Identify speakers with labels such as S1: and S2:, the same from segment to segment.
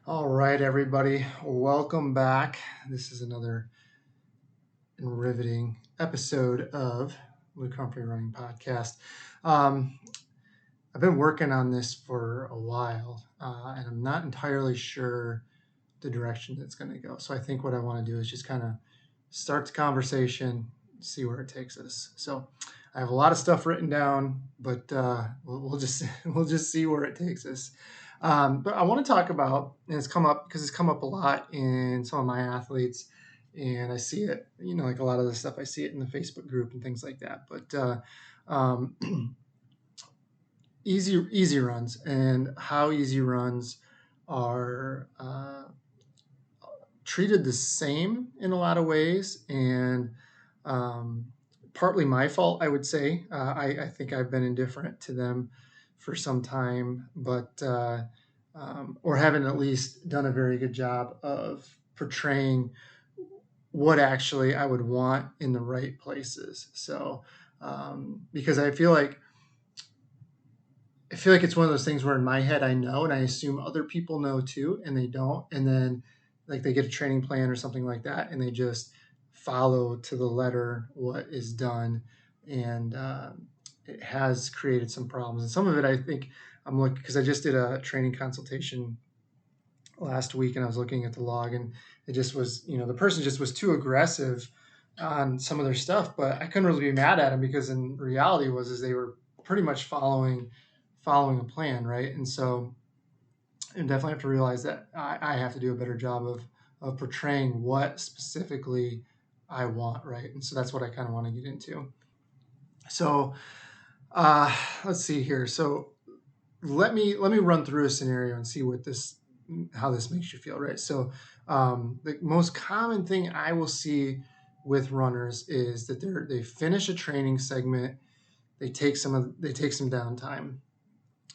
S1: All right, everybody, welcome back. This is another riveting episode of Luke Humphrey Running Podcast. Um, I've been working on this for a while, and I'm not entirely sure the direction it's going to go. So I think what I want to do is just kind of start the conversation, see where it takes us. So I have a lot of stuff written down, but we'll just we'll just see where it takes us. But I want to talk about, and it's come up because it's come up a lot in some of my athletes, and I see it, like a lot of the stuff I see it in the Facebook group and things like that. But um, easy runs and how easy runs are treated the same in a lot of ways, and um, partly my fault, I would say. I think I've been indifferent to them for some time, but or haven't at least done a very good job of portraying what actually I would want in the right places. So because I feel like it's one of those things where in my head I know, and I assume other people know too, and they don't. And then like they get a training plan or something like that, and they just follow to the letter what is done, and it has created some problems. And some of it, I think, I'm looking because I just did a training consultation last week, and I was looking at the log, and it just was, the person just was too aggressive on some of their stuff, but I couldn't really be mad at them because in reality is they were pretty much following a plan, right? And so I definitely have to realize that I have to do a better job of portraying what specifically I want, right? And so that's what I kind of want to get into. So let's see here. So let me run through a scenario and see how this makes you feel, right? So the most common thing I will see with runners is that they finish a training segment, they take some downtime,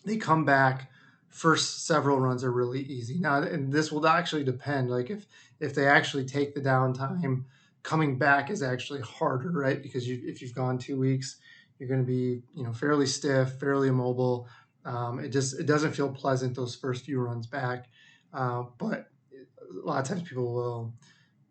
S1: they come back. First several runs are really easy. Now, and this will actually depend. Like if they actually take the downtime, coming back is actually harder, right? Because if you've gone 2 weeks, you're going to be fairly stiff, fairly immobile. It doesn't feel pleasant those first few runs back, but a lot of times people will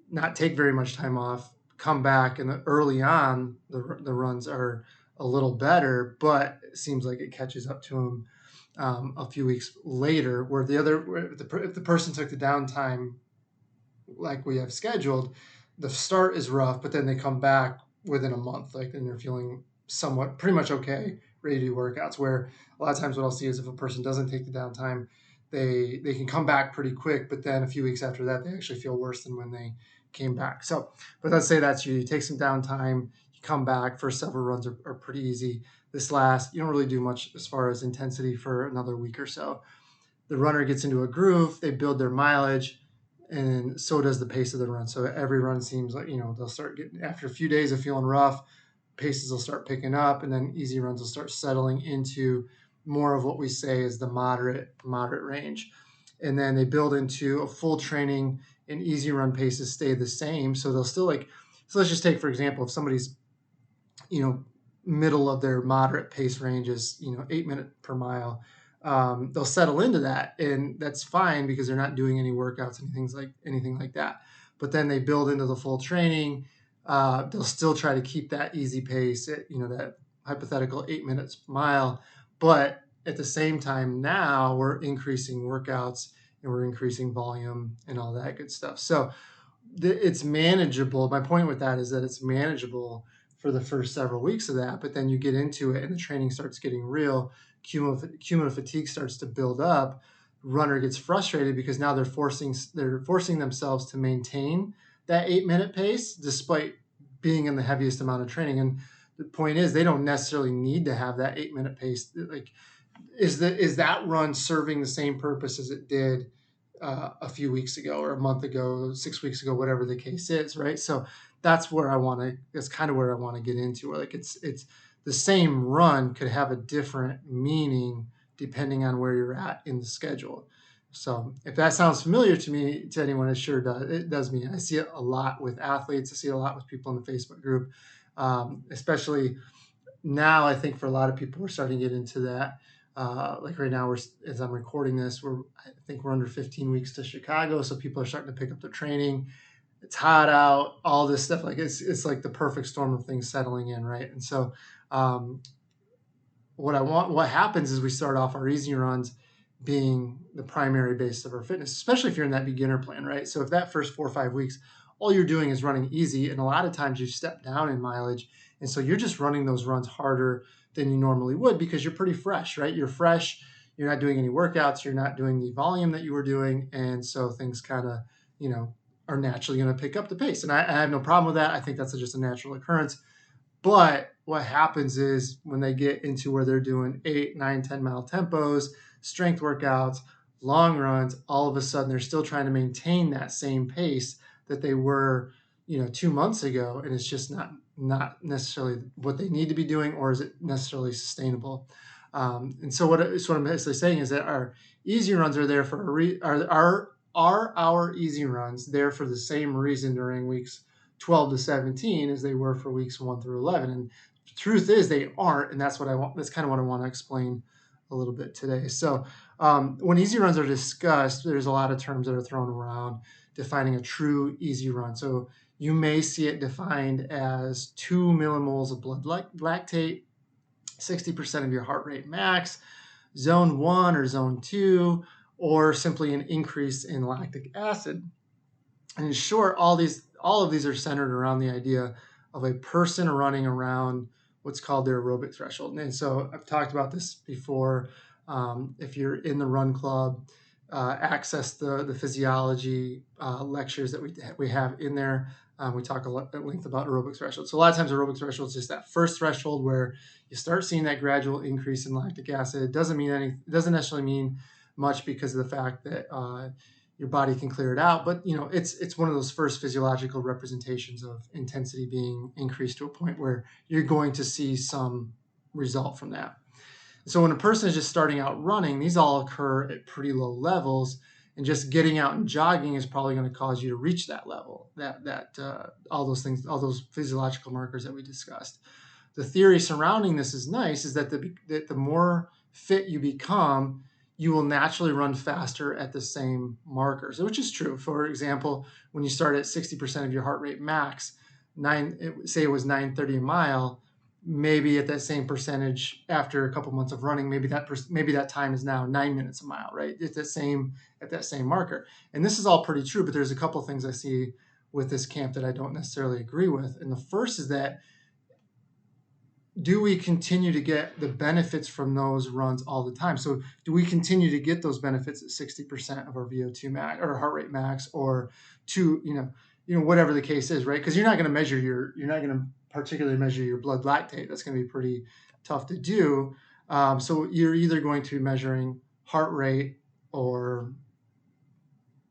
S1: not take very much time off, come back, and early on the runs are a little better, but it seems like it catches up to them a few weeks later. Where if the person took the downtime like we have scheduled, the start is rough, but then they come back within a month, like, and they're feeling somewhat pretty much okay, ready to do workouts. Where a lot of times what I'll see is if a person doesn't take the downtime, they can come back pretty quick, but then a few weeks after that, they actually feel worse than when they came back. So, but let's say that's you take some downtime, you come back. First several runs are pretty easy. This last, you don't really do much as far as intensity for another week or so. The runner gets into a groove, they build their mileage, and so does the pace of the run. So every run seems like, they'll start getting, after a few days of feeling rough, paces will start picking up, and then easy runs will start settling into more of what we say is the moderate range. And then they build into a full training, and easy run paces stay the same. So they'll still so let's just take, for example, if somebody's, middle of their moderate pace range is, 8 minutes per mile, they'll settle into that, and that's fine because they're not doing any workouts and anything like that. But then they build into the full training. They'll still try to keep that easy pace at, that hypothetical 8 minutes per mile, but at the same time, now we're increasing workouts and we're increasing volume and all that good stuff. So it's manageable. My point with that is that it's manageable for the first several weeks of that, but then you get into it and the training starts getting real. Cumulative fatigue starts to build up. Runner gets frustrated because now they're forcing themselves to maintain that 8 minute pace despite being in the heaviest amount of training. And the point is, they don't necessarily need to have that 8 minute pace. Like, is that run serving the same purpose as it did a few weeks ago or a month ago, 6 weeks ago, whatever the case is, right? So that's kind of where I want to get into. Where like it's the same run could have a different meaning depending on where you're at in the schedule. So if that sounds familiar to anyone, it sure does. It does me. I see it a lot with athletes. I see it a lot with people in the Facebook group, especially now. I think for a lot of people, we're starting to get into that Like right now, as I'm recording this, I think we're under 15 weeks to Chicago, so people are starting to pick up their training. It's hot out, all this stuff. Like it's like the perfect storm of things settling in, right? And so, um, what happens is we start off our easy runs being the primary base of our fitness, especially if you're in that beginner plan, right? So if that first 4 or 5 weeks, all you're doing is running easy, and a lot of times you step down in mileage, and so you're just running those runs harder than you normally would because you're pretty fresh, right? You're fresh, you're not doing any workouts, you're not doing the volume that you were doing, and so things kind of, you know, are naturally going to pick up the pace. And I have no problem with that. I think that's just a natural occurrence. But what happens is when they get into where they're doing 8, 9, 10 mile tempos, strength workouts, long runs, all of a sudden they're still trying to maintain that same pace that they were, 2 months ago, and it's just not necessarily what they need to be doing, or is it necessarily sustainable? And so what I'm basically saying is that our easy runs are there for are our easy runs there for the same reason during weeks 12 to 17 as they were for weeks 1 through 11. And the truth is they aren't. And that's kind of what I want to explain a little bit today. So when easy runs are discussed, there's a lot of terms that are thrown around defining a true easy run. So you may see it defined as 2 millimoles of blood lactate, 60% of your heart rate max, zone 1 or zone 2, or simply an increase in lactic acid. And in short, all of these are centered around the idea of a person running around what's called their aerobic threshold. And so I've talked about this before. If you're in the run club, access the physiology lectures that we have in there. We talk at length about aerobic threshold. So a lot of times aerobic threshold is just that first threshold where you start seeing that gradual increase in lactic acid. It doesn't necessarily mean much because of the fact that your body can clear it out, but it's one of those first physiological representations of intensity being increased to a point where you're going to see some result from that. So when a person is just starting out running, these all occur at pretty low levels, and just getting out and jogging is probably going to cause you to reach that level, that all those things, all those physiological markers that we discussed. The theory surrounding this is nice, is that the more fit you become, you will naturally run faster at the same markers, which is true. For example, when you start at 60% of your heart rate max, say it was 9:30 a mile, maybe at that same percentage after a couple months of running, maybe that time is now 9 minutes a mile, right? It's at that same marker. And this is all pretty true, but there's a couple things I see with this camp that I don't necessarily agree with. And the first is that, do we continue to get the benefits from those runs all the time? So do we continue to get those benefits at 60% of our VO2 max or heart rate max, or whatever the case is, right? Because you're not going to particularly measure your blood lactate. That's going to be pretty tough to do. So you're either going to be measuring heart rate or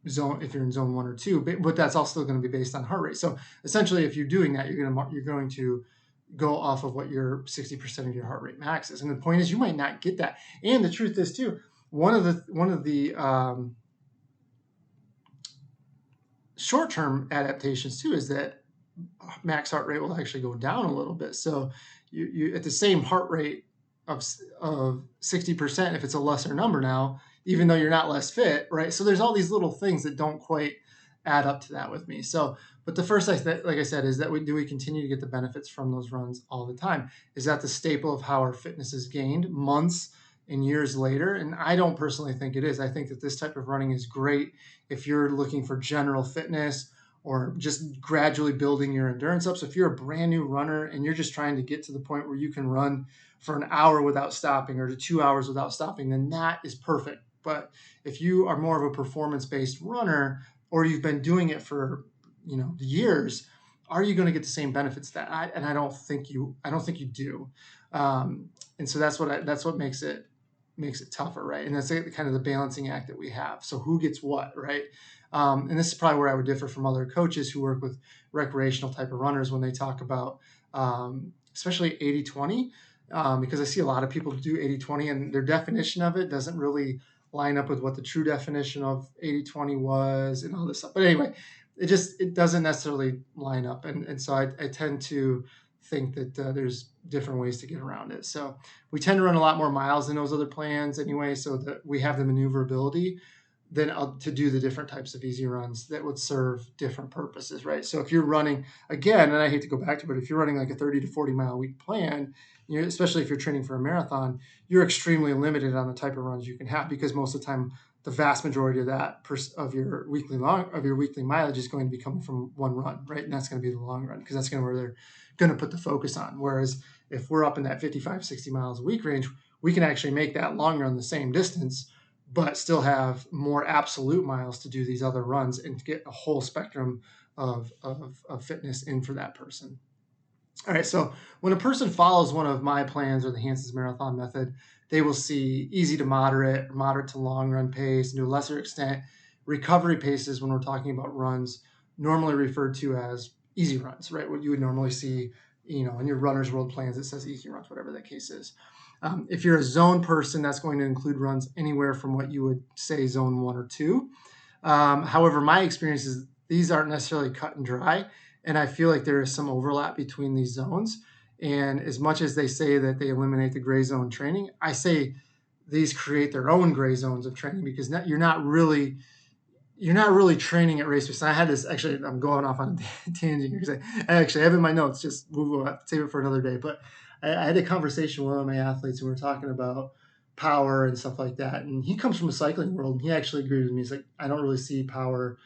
S1: zone, if you're in zone 1 or 2, but that's also going to be based on heart rate. So essentially, if you're doing that, you're going to go off of what your 60% of your heart rate max is. And the point is, you might not get that. And the truth is too, one of the short-term adaptations too is that max heart rate will actually go down a little bit. So you at the same heart rate of 60%, if it's a lesser number now, even though you're not less fit, right? So there's all these little things that don't quite add up to that with me. So, but the first, like I said, is that do we continue to get the benefits from those runs all the time? Is that the staple of how our fitness is gained months and years later? And I don't personally think it is. I think that this type of running is great if you're looking for general fitness or just gradually building your endurance up. So if you're a brand new runner and you're just trying to get to the point where you can run for an hour without stopping or to 2 hours without stopping, then that is perfect. But if you are more of a performance-based runner, or you've been doing it for years, are you going to get the same benefits I don't think you do. And so that's what makes it tougher, right? And that's kind of the balancing act that we have. So who gets what, right? And this is probably where I would differ from other coaches who work with recreational type of runners when they talk about especially 80-20, because I see a lot of people do 80-20 and their definition of it doesn't really line up with what the true definition of 80-20 was and all this stuff. But anyway, it doesn't necessarily line up. And so I tend to think that there's different ways to get around it. So we tend to run a lot more miles than those other plans anyway, so that we have the maneuverability then to do the different types of easy runs that would serve different purposes, right? So if you're running, again, and I hate to go back to it, but if you're running like a 30 to 40 mile a week plan, especially if you're training for a marathon, you're extremely limited on the type of runs you can have, because most of the time, the vast majority of that of your weekly mileage is going to be coming from one run, right? And that's going to be the long run, because that's going to where they're going to put the focus on. Whereas if we're up in that 55, 60 miles a week range, we can actually make that long run the same distance, but still have more absolute miles to do these other runs and to get a whole spectrum of fitness in for that person. All right, so when a person follows one of my plans or the Hanson's Marathon method, they will see easy to moderate, moderate to long run pace, and to a lesser extent, recovery paces when we're talking about runs, normally referred to as easy runs, right? What you would normally see, in your Runner's World plans, it says easy runs, whatever that case is. If you're a zone person, that's going to include runs anywhere from what you would say zone 1 or 2. However, my experience is these aren't necessarily cut and dry, and I feel like there is some overlap between these zones. And as much as they say that they eliminate the gray zone training, I say these create their own gray zones of training, because you're not really training at race pace. And I had this, actually, I'm going off on a tangent because I actually have in my notes, just we'll have to save it for another day. But I had a conversation with one of my athletes, and we were talking about power and stuff like that. And he comes from the cycling world, and he actually agreed with me. He's like, I don't really see power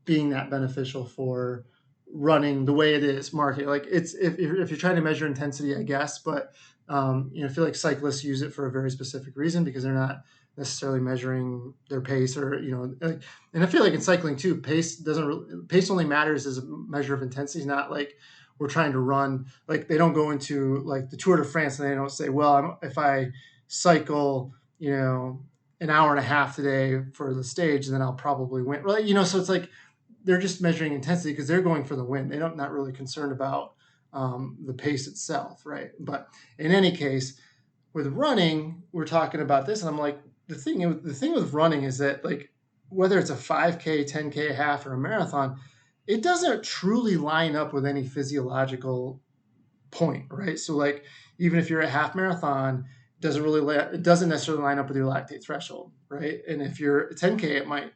S1: being that beneficial for running the way it is marketed. Like, it's if you're trying to measure intensity, I guess, but I feel like cyclists use it for a very specific reason, because they're not necessarily measuring their pace, or and I feel like in cycling too, pace only matters as a measure of intensity. Not like we're trying to run, like they don't go into like the Tour de France and they don't say, well, if I cycle an hour and a half today for the stage, then I'll probably win, right? So it's like they're just measuring intensity because they're going for the win. They're not really concerned about the pace itself, right? But in any case, with running, we're talking about this, and I'm like, the thing with running is that, like, whether it's a 5K, 10K, a half, or a marathon, it doesn't truly line up with any physiological point, right? So, like, even if you're a half marathon, it doesn't necessarily line up with your lactate threshold, right? And if you're a 10K,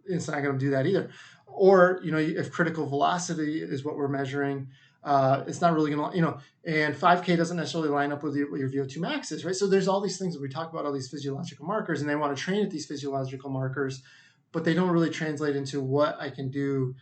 S1: it's not going to do that either. Or, if critical velocity is what we're measuring, it's not really going to, and 5K doesn't necessarily line up with what your VO2 max is, right? So there's all these things that we talk about, all these physiological markers, and they want to train at these physiological markers, but they don't really translate into what I can do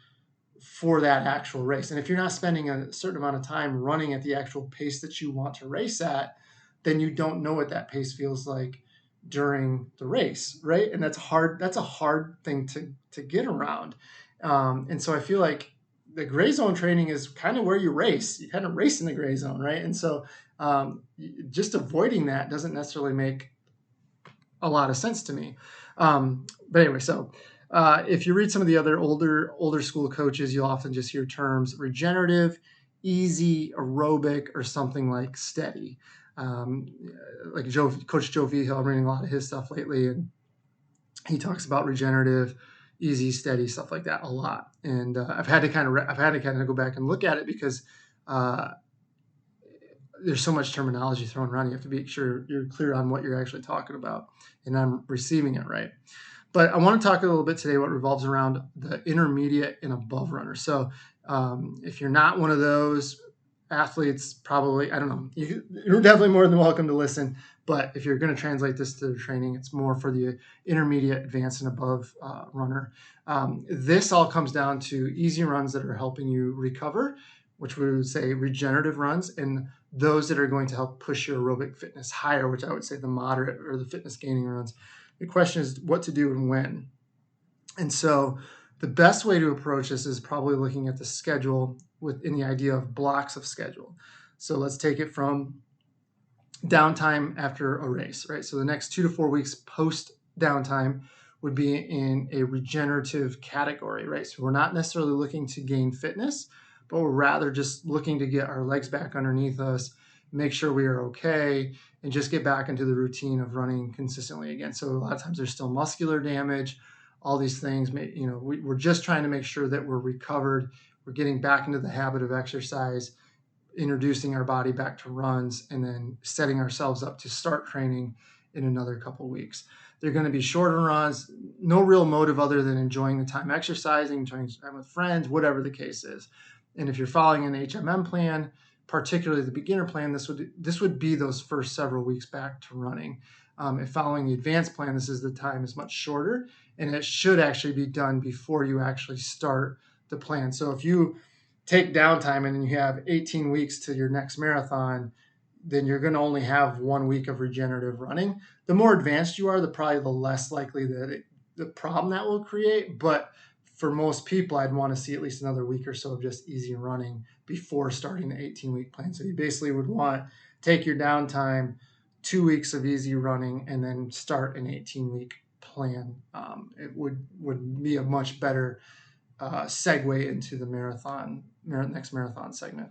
S1: for that actual race. And if you're not spending a certain amount of time running at the actual pace that you want to race at, then you don't know what that pace feels like during the race, right? And that's hard. That's a hard thing to get around. And so I feel like the gray zone training is kind of where you race. You kind of race in the gray zone, right? And so just avoiding that doesn't necessarily make a lot of sense to me. But anyway, so if you read some of the other older school coaches, you'll often just hear terms regenerative, easy, aerobic, or something like steady. Like Coach Joe Vigil, I'm reading a lot of his stuff lately, and he talks about regenerative, easy, steady, stuff like that a lot. And I've had to kind of go back and look at it, because there's so much terminology thrown around. You have to be sure you're clear on what you're actually talking about, and I'm receiving it right. But I want to talk a little bit today what revolves around the intermediate and above runners. So if you're not one of those athletes, probably, I don't know, you're definitely more than welcome to listen. But if you're going to translate this to training, it's more for the intermediate, advanced, and above runner. This all comes down to easy runs that are helping you recover, which we would say regenerative runs, and those that are going to help push your aerobic fitness higher, which I would say the moderate or the fitness gaining runs. The question is what to do and when. And so the best way to approach this is probably looking at the schedule within the idea of blocks of schedule. So let's take it from downtime after a race, right? So the next 2 to 4 weeks post downtime would be in a regenerative category, right? So we're not necessarily looking to gain fitness, but we're rather just looking to get our legs back underneath us, make sure we are okay, and just get back into the routine of running consistently again. So a lot of times there's still muscular damage, all these things, we're just trying to make sure that we're recovered, we're getting back into the habit of exercise, introducing our body back to runs, and then setting ourselves up to start training in another couple weeks. They're going to be shorter runs, no real motive other than enjoying the time exercising, enjoying time with friends, whatever the case is. And if you're following an HMM plan, particularly the beginner plan, this would be those first several weeks back to running. If following the advanced plan, this is the time is much shorter, and it should actually be done before you actually start the plan. So if you take downtime and you have 18 weeks to your next marathon, then you're going to only have 1 week of regenerative running. The more advanced you are, the less likely that the problem that will create. But for most people, I'd want to see at least another week or so of just easy running before starting the 18-week plan. So you basically would want to take your downtime, 2 weeks of easy running, and then start an 18-week plan. It would be a much better segue into the next marathon segment.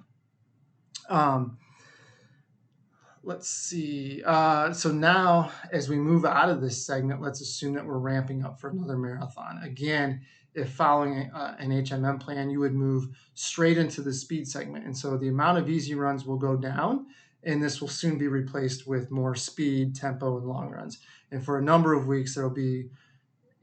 S1: Let's see. So now, as we move out of this segment, let's assume that we're ramping up for another marathon. Again, if following an HMM plan, you would move straight into the speed segment. And so the amount of easy runs will go down, and this will soon be replaced with more speed, tempo, and long runs. And for a number of weeks, there'll be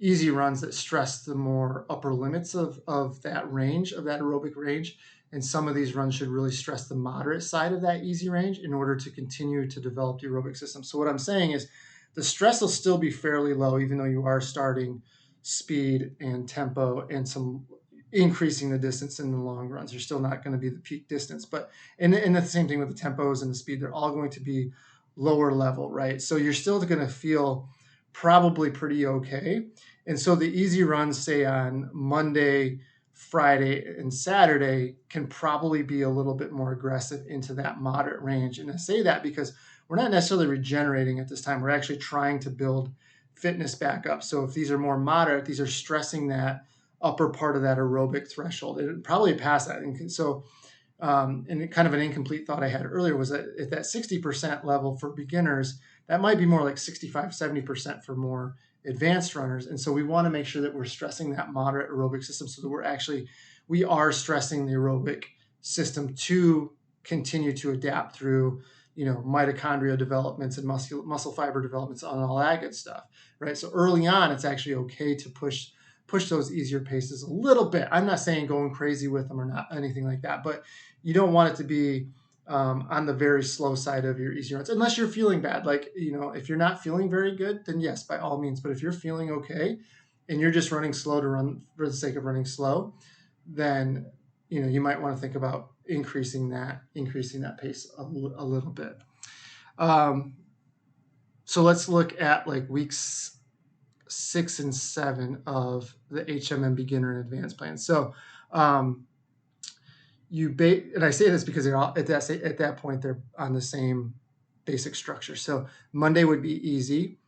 S1: easy runs that stress the more upper limits of that range, of that aerobic range. And some of these runs should really stress the moderate side of that easy range in order to continue to develop the aerobic system. So what I'm saying is the stress will still be fairly low, even though you are starting speed and tempo and some increasing the distance in the long runs. You're still not going to be the peak distance, but and the same thing with the tempos and the speed, they're all going to be lower level, right? So you're still going to feel probably pretty okay. And so the easy runs, say on Monday, Friday, and Saturday, can probably be a little bit more aggressive into that moderate range. And I say that because we're not necessarily regenerating at this time. We're actually trying to build fitness back up. So if these are more moderate, these are stressing that upper part of that aerobic threshold. It probably past that. And so, and kind of an incomplete thought I had earlier was that at that 60% level for beginners, that might be more like 65, 70% for more advanced runners. And so we want to make sure that we're stressing that moderate aerobic system so that we are stressing the aerobic system to continue to adapt through, mitochondrial developments and muscle fiber developments and all that good stuff, right? So early on, it's actually okay to push those easier paces a little bit. I'm not saying going crazy with them or not anything like that, but you don't want it to be on the very slow side of your easy runs, unless you're feeling bad. Like, if you're not feeling very good, then yes, by all means. But if you're feeling okay and you're just running slow to run for the sake of running slow, then, you might want to think about increasing that pace a little bit. So let's look at like weeks 6 and 7 of the HMM beginner and advanced plan. So, and I say this because they're all at that point they're on the same basic structure. So Monday would be easy.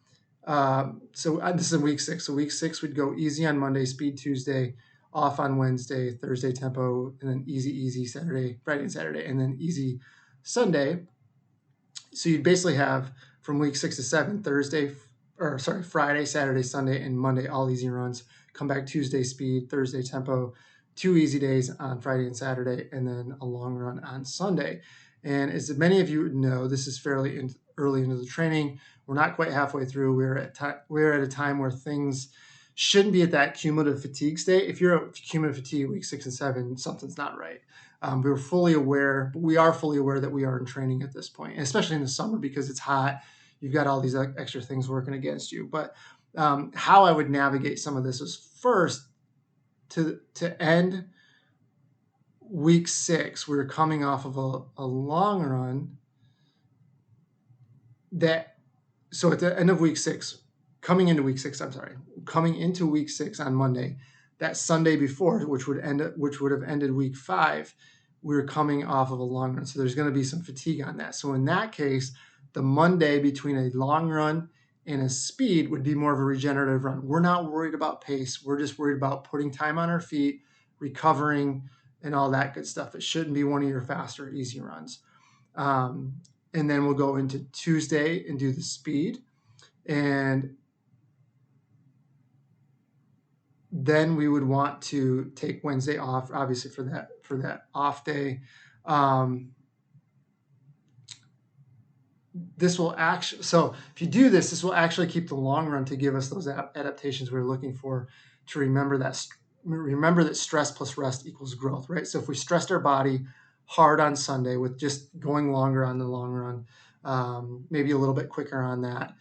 S1: So this is week 6. So week 6 would go easy on Monday, speed Tuesday, off on Wednesday, Thursday tempo, and then easy Saturday, Friday and Saturday, and then easy Sunday. So you'd basically have from week 6 to 7, Friday, Saturday, Sunday, and Monday, all easy runs. Come back Tuesday, speed, Thursday, tempo, 2 easy days on Friday and Saturday, and then a long run on Sunday. And as many of you know, this is fairly early into the training. We're not quite halfway through. We're at a time where things shouldn't be at that cumulative fatigue state. If you're at cumulative fatigue week 6 and 7, something's not right. We are fully aware that we are in training at this point, especially in the summer because it's hot. You've got all these extra things working against you. But how I would navigate some of this is first to end week 6. We were coming off of a long run so at the end of week 6, coming into week 6 on Monday, that Sunday before, which would have ended week 5, we were coming off of a long run. So there's going to be some fatigue on that. So in that case, the Monday between a long run and a speed would be more of a regenerative run. We're not worried about pace. We're just worried about putting time on our feet, recovering, and all that good stuff. It shouldn't be one of your faster, easy runs. And then we'll go into Tuesday and do the speed. And then we would want to take Wednesday off, obviously for that off day. this will actually, so if you do this, this will actually keep the long run to give us those adaptations we're looking for, to remember that stress plus rest equals growth, right? So if we stressed our body hard on Sunday with just going longer on the long run, maybe a little bit quicker on that,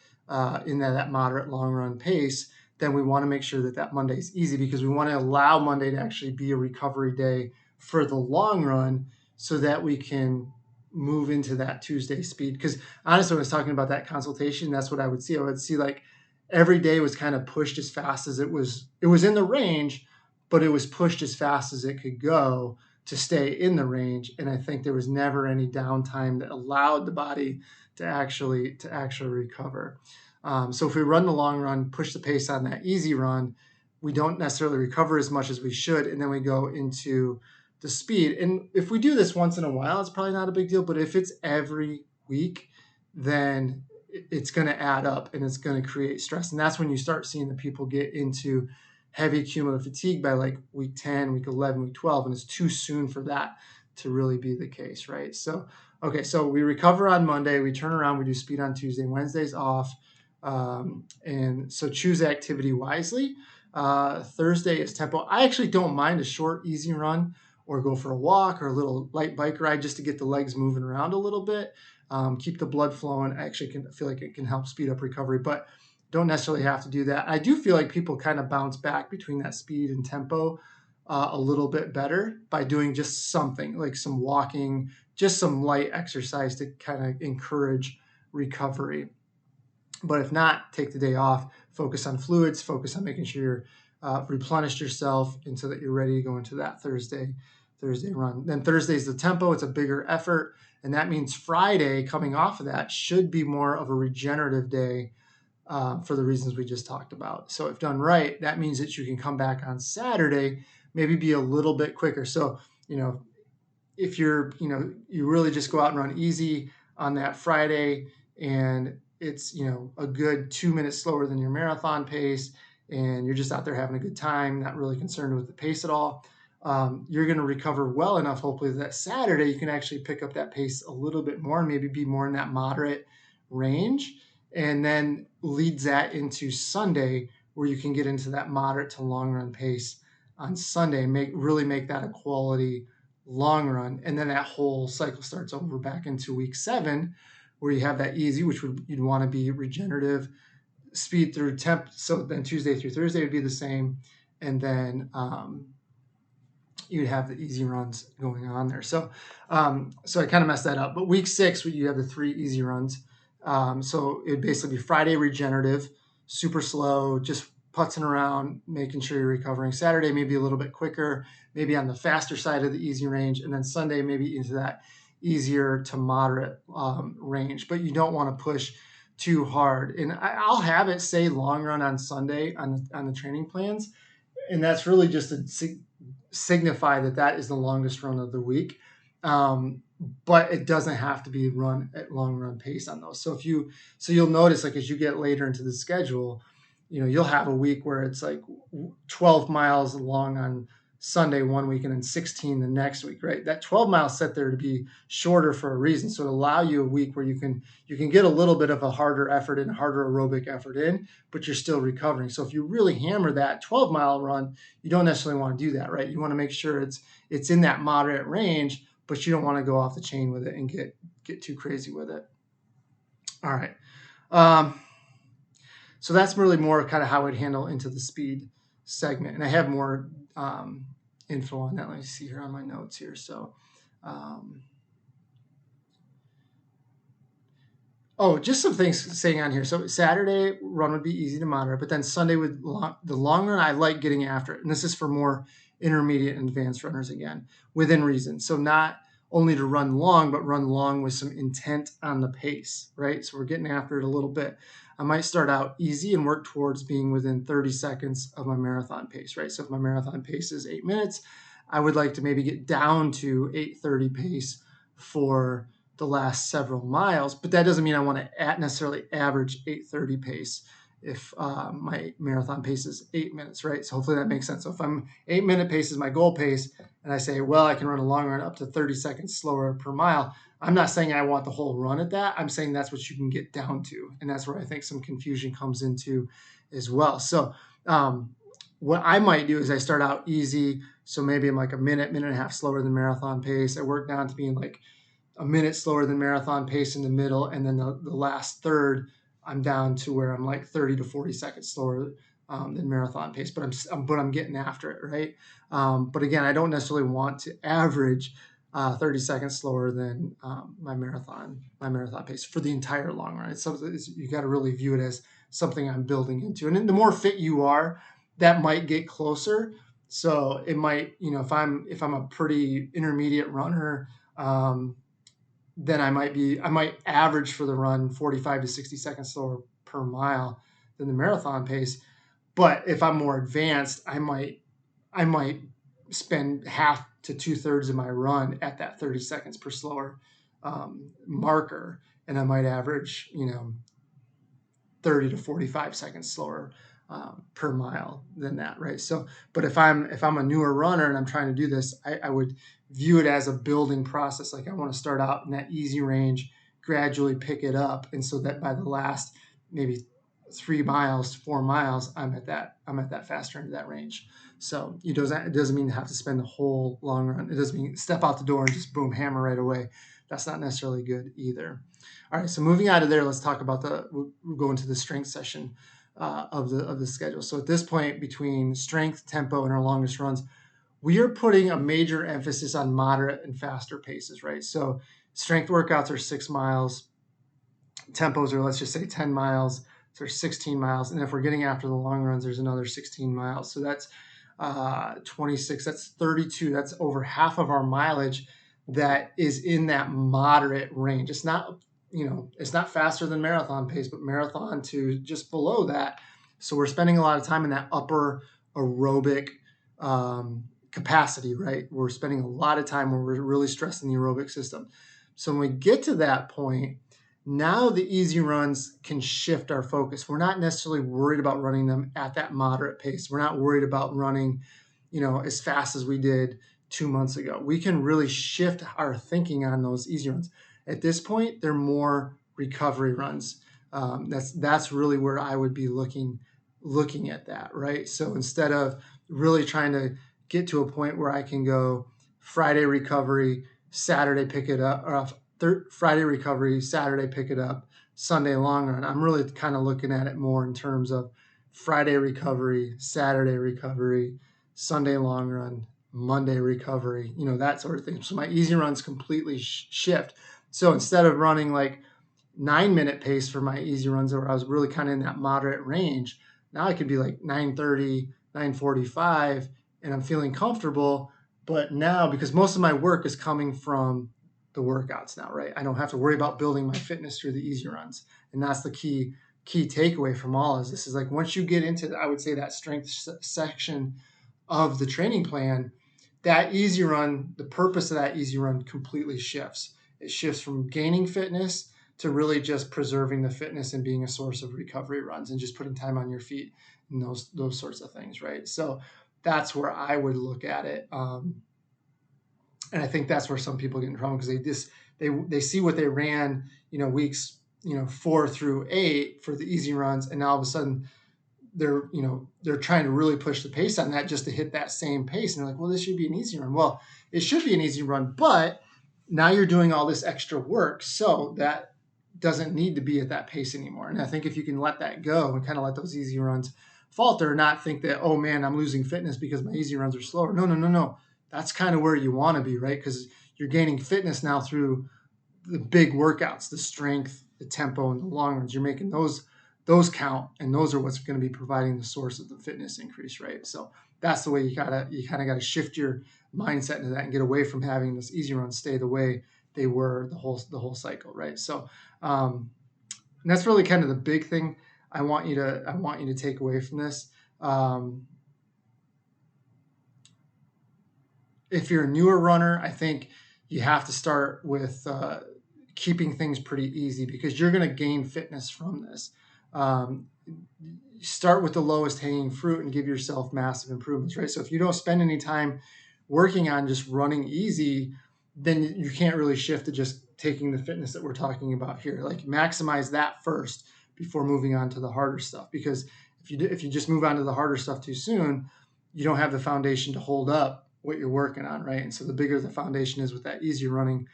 S1: in that moderate long run pace, then we want to make sure that that Monday is easy, because we want to allow Monday to actually be a recovery day for the long run, so that we can move into that Tuesday speed. Because honestly, when I was talking about that consultation, that's what I would see. I would see like every day was kind of pushed as fast as it was in the range, but it was pushed as fast as it could go to stay in the range. And I think there was never any downtime that allowed the body to actually recover. So if we run the long run, push the pace on that easy run, we don't necessarily recover as much as we should, and then we go into the speed. And if we do this once in a while, it's probably not a big deal. But if it's every week, then it's going to add up and it's going to create stress. And that's when you start seeing the people get into heavy cumulative fatigue by like week 10, week 11, week 12. And it's too soon for that to really be the case, right? So, okay, so we recover on Monday, we turn around, we do speed on Tuesday, Wednesday's off. And so choose activity wisely. Thursday is tempo. I actually don't mind a short, easy run, or go for a walk or a little light bike ride just to get the legs moving around a little bit, keep the blood flowing. I actually feel like it can help speed up recovery, but don't necessarily have to do that. I do feel like people kind of bounce back between that speed and tempo a little bit better by doing just something like some walking, just some light exercise to kind of encourage recovery. But if not, take the day off, focus on fluids, focus on making sure you're replenished yourself, and so that you're ready to go into that Thursday run. Then Thursday's the tempo. It's a bigger effort. And that means Friday, coming off of that, should be more of a regenerative day, for the reasons we just talked about. So if done right, that means that you can come back on Saturday, maybe be a little bit quicker. So, if you really just go out and run easy on that Friday, and it's, a good 2 minutes slower than your marathon pace, and you're just out there having a good time, not really concerned with the pace at all, you're going to recover well enough, hopefully, that Saturday you can actually pick up that pace a little bit more and maybe be more in that moderate range, and then leads that into Sunday, where you can get into that moderate to long run pace on Sunday and really make that a quality long run. And then that whole cycle starts over back into week 7, where you have that easy, which you'd want to be regenerative, speed through temp. So then Tuesday through Thursday would be the same. And then you'd have the easy runs going on there. So I kind of messed that up. But week 6, you have the 3 easy runs. So it'd basically be Friday regenerative, super slow, just putzing around, making sure you're recovering. Saturday, maybe a little bit quicker, maybe on the faster side of the easy range. And then Sunday, maybe into that easier to moderate range. But you don't want to push too hard. And I'll have it say long run on Sunday on the training plans. And that's really just to signify that is the longest run of the week. But it doesn't have to be run at long run pace on those. So you'll notice, like, as you get later into the schedule, you'll have a week where it's like 12 miles long on Sunday one week and then 16 the next week, right? That 12 miles set there to be shorter for a reason. So to allow you a week where you can get a little bit of a harder effort and harder aerobic effort in, but you're still recovering. So if you really hammer that 12-mile run, you don't necessarily want to do that, right? You want to make sure it's in that moderate range, but you don't want to go off the chain with it and get too crazy with it. All right. So that's really more kind of how I'd handle into the speed segment. And I have more info on that. Let me see here on my notes here. So, just some things saying on here. So Saturday run would be easy to moderate, but then Sunday the long run, I like getting after it. And this is for more intermediate and advanced runners, again, within reason. So not only to run long, but run long with some intent on the pace, right? So we're getting after it a little bit. I might start out easy and work towards being within 30 seconds of my marathon pace, right? So if my marathon pace is 8 minutes, I would like to maybe get down to 8:30 pace for the last several miles, but that doesn't mean I want to necessarily average 8:30 pace. if my marathon pace is 8 minutes, right? So hopefully that makes sense. So if I'm 8 minute pace is my goal pace, and I say, well, I can run a long run up to 30 seconds slower per mile, I'm not saying I want the whole run at that. I'm saying that's what you can get down to. And that's where I think some confusion comes into as well. So what I might do is I start out easy. So maybe I'm like a minute, minute and a half slower than marathon pace. I work down to being like a minute slower than marathon pace in the middle. And then the last third, I'm down to where I'm like 30 to 40 seconds slower than marathon pace, but I'm getting after it, right? But again, I don't necessarily want to average 30 seconds slower than my marathon pace for the entire long run. It's something you got to really view it as something I'm building into. And the more fit you are, that might get closer. So it might, if I'm a pretty intermediate runner, then I might average for the run 45 to 60 seconds slower per mile than the marathon pace. But if I'm more advanced, I might spend half to 2/3 of my run at that 30 seconds per slower marker, and I might average 30 to 45 seconds slower per mile than that, right? So, but if I'm a newer runner and I'm trying to do this, I would view it as a building process. Like I want to start out in that easy range, gradually pick it up, and so that by the last maybe 3 miles, 4 miles, I'm at that faster end of that range. So it doesn't mean you have to spend the whole long run. It doesn't mean step out the door and just boom, hammer right away. That's not necessarily good either. All right, so moving out of there, let's talk about we'll go into the strength session of the schedule. So at this point, between strength, tempo, and our longest runs, we are putting a major emphasis on moderate and faster paces, right? So strength workouts are 6 miles, tempos are, let's just say, 10 miles, so 16 miles. And if we're getting after the long runs, there's another 16 miles. So that's 26, that's 32. That's over half of our mileage that is in that moderate range. It's not, it's not faster than marathon pace, but marathon to just below that. So we're spending a lot of time in that upper aerobic capacity, right? We're spending a lot of time where we're really stressing the aerobic system. So when we get to that point, now the easy runs can shift our focus. We're not necessarily worried about running them at that moderate pace. We're not worried about running, as fast as we did 2 months ago. We can really shift our thinking on those easy runs. At this point, they're more recovery runs. That's really where I would be looking at that, right? So instead of really trying to get to a point where I can go Friday recovery, Saturday pick it up, or Friday recovery, Saturday pick it up, Sunday long run, I'm really kind of looking at it more in terms of Friday recovery, Saturday recovery, Sunday long run, Monday recovery, that sort of thing. So my easy runs completely shift. So instead of running like 9-minute pace for my easy runs where I was really kind of in that moderate range, now I could be like 9:30, 9:45, and I'm feeling comfortable. But now, because most of my work is coming from the workouts now, right? I don't have to worry about building my fitness through the easy runs. And that's the key takeaway from all of this is like once you get into, I would say, that strength section of the training plan, that easy run, the purpose of that easy run completely shifts. It shifts from gaining fitness to really just preserving the fitness and being a source of recovery runs and just putting time on your feet and those sorts of things, right? So that's where I would look at it. And I think that's where some people get in trouble because they see what they ran, weeks, 4 through 8 for the easy runs. And now all of a sudden they're trying to really push the pace on that just to hit that same pace. And they're like, well, this should be an easy run. Well, it should be an easy run, but now you're doing all this extra work. So that doesn't need to be at that pace anymore. And I think if you can let that go and kind of let those easy runs falter and not think that, oh man, I'm losing fitness because my easy runs are slower. No. That's kind of where you want to be, right? Because you're gaining fitness now through the big workouts, the strength, the tempo, and the long runs. You're making those count, and those are what's going to be providing the source of the fitness increase, right? So that's the way you kind of got to shift your mindset into that and get away from having this easy runs stay the way they were the whole cycle, right? So and that's really kind of the big thing I want you to take away from this. If you're a newer runner, I think you have to start with keeping things pretty easy because you're going to gain fitness from this. um, start with the lowest hanging fruit and give yourself massive improvements, right? So if you don't spend any time working on just running easy, then you can't really shift to just taking the fitness that we're talking about here. Like maximize that first before moving on to the harder stuff. Because if you just move on to the harder stuff too soon, you don't have the foundation to hold up what you're working on, right? And so the bigger the foundation is with that easy running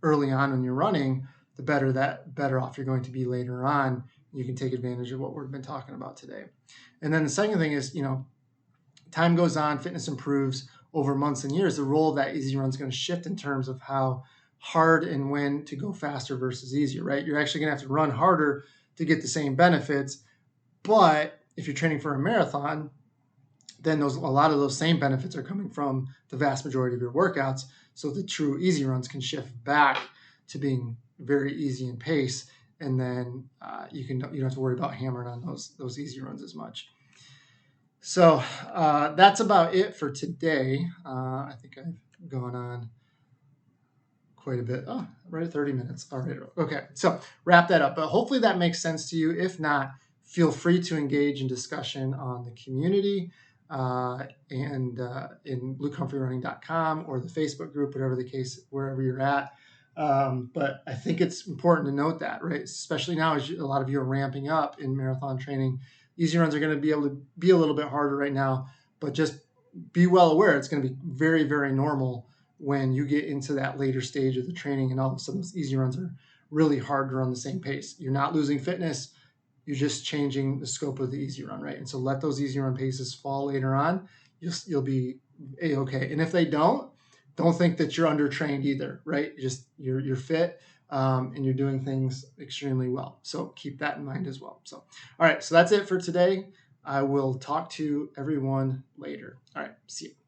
S1: early on when you're running, the better off you're going to be later on. You can take advantage of what we've been talking about today. And then the second thing is, time goes on, fitness improves over months and years. The role of that easy run is going to shift in terms of how hard and when to go faster versus easier, right? You're actually going to have to run harder to get the same benefits. But if you're training for a marathon, then a lot of those same benefits are coming from the vast majority of your workouts. So the true easy runs can shift back to being very easy in pace, and then you don't have to worry about hammering on those easy runs as much. So that's about it for today. I think I've gone on quite a bit. Oh, right at 30 minutes. All right. Okay. So wrap that up. But hopefully that makes sense to you. If not, feel free to engage in discussion on the community and in bluecomfortrunning.com or the Facebook group, whatever the case, wherever you're at. But I think it's important to note that, right? Especially now as a lot of you are ramping up in marathon training. Easy runs are going to be able to be a little bit harder right now, but just be well aware it's going to be very, very normal when you get into that later stage of the training and all of a sudden those easy runs are really hard to run the same pace. You're not losing fitness. You're just changing the scope of the easy run, right? And so let those easy run paces fall later on. You'll be A-okay. And if they don't think that you're undertrained either, right? You're fit and you're doing things extremely well. So keep that in mind as well. So, all right. So that's it for today. I will talk to everyone later. All right. See you.